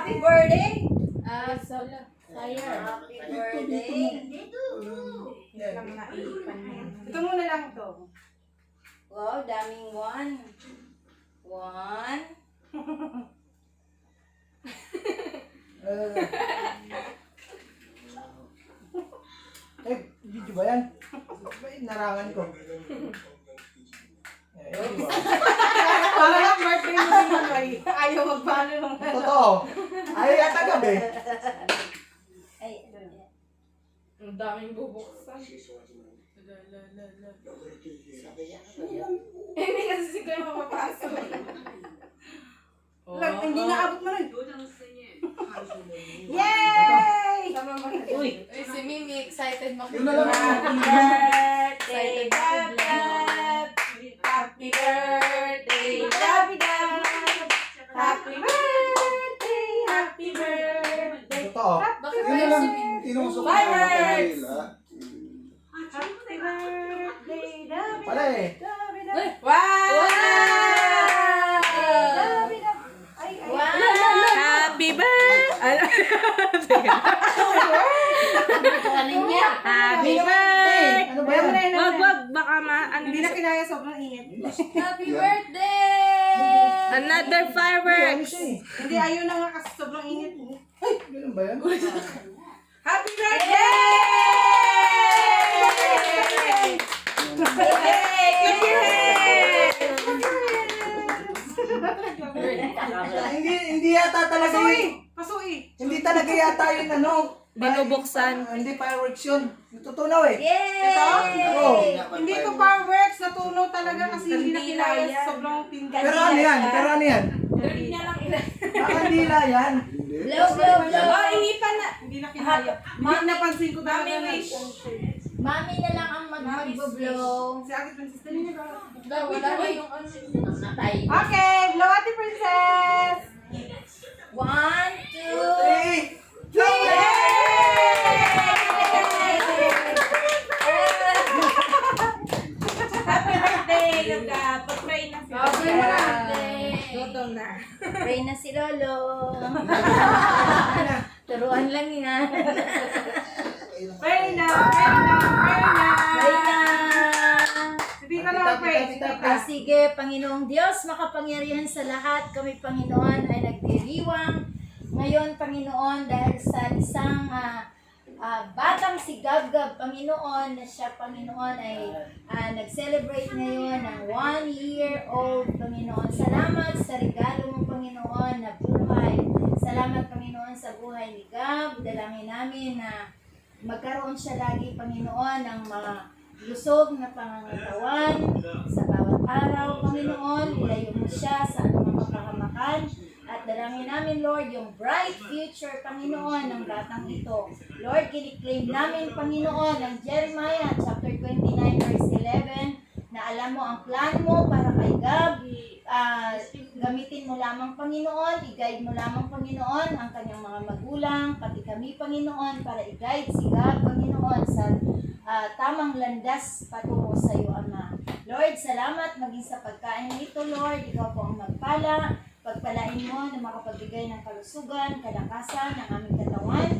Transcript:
Happy birthday! Fire. Happy birthday! Ito muna lang ito. Wow, daming one. One. Video ba yan? Narangan ko. Para lang birthday mo si Manoy. Ayaw magpano lang. Totoo. Ay, yata gabi. Ay, Ang daming bubuksan. Hindi kasi si Kuya mapapasok. Lang, hindi naabot mo rin. Yay! Uy, si Mimi excited Yun na lang. Excited Dab Dab. Happy birthday, Dab Dab. Happy birthday, happy birthday. Totoo. Bakit Yun na ba lang. si Mimi? Tinusok ko Fireworks! Happy birthday, David. Pala eh. David. Wow! David. Ay, ay. wow! Happy birthday! Ano niya? Happy birthday! Ano ba yan? Wag, baka Hindi na kinaya sobrang init. Happy birthday! Another Ano fireworks! siya eh? Hindi, ayaw na nga kasi sobrang init. Ay, ganun ba yan? Happy birthday! Hindi yata talaga yun. Pasui! Hindi talaga yata yun ano. Binubuksan. Hindi fireworks yun. Natutunaw eh. Yay! Oo. Hindi to fireworks, natunaw talaga kasi hindi na kinaya sobrang tindi. Pero ano yan? Pero ano yan? Niya lang ina. Nakandila yan. Blow, blow, blow! Oh, ihipan na. Hindi na kinaya. Hindi napansin ko talaga na. Wish. Mami na lang ang mag-blow. Si Ate Princess, dali niya ba? Wala na yung ano. Natay. Okay, blow Ate Princess! 1, 2, 3, 2, Happy birthday, Luga. Pag-pray na siya. Happy birthday! Gutom na. Pray na si Lolo. Turuan lang yan. Pray na! Pray na! Pray na! Pray na! Hindi ka naman pray. Ah, sige, Panginoong Diyos, makapangyarihan sa lahat, kami, Panginoon, ay nagdiriwang. Ngayon, Panginoon, dahil sa isang batang si Gab-Gab, Panginoon, na siya, Panginoon, ay nag-celebrate ngayon ng 1-year-old, Panginoon. Salamat sa regalo mo, Panginoon, na buhay. Salamat, Panginoon, sa buhay ni Gab. Dalangin namin na magkaroon siya lagi, Panginoon, ng mga lusog na pangangatawan sa bawat araw, Panginoon. Ilayo mo siya sa anumang kapahamakan. At dalangin namin, Lord, yung bright future, Panginoon, ng batang ito. Lord, kiniklaim namin, Panginoon, ng Jeremiah chapter 29, verse 11, na alam mo ang plan mo para kay Gab. Gamitin mo lamang, Panginoon, i-guide mo lamang, Panginoon, ang kanyang mga magulang, pati kami, Panginoon, para i-guide si Gab, Panginoon, sa tamang landas patungo sa iyo, Ama. Lord, salamat maging sa pagkain nito, Lord. Ikaw po ang magpala. Pagpalain mo na makapagbigay ng kalusugan, kalakasan ng aming katawan.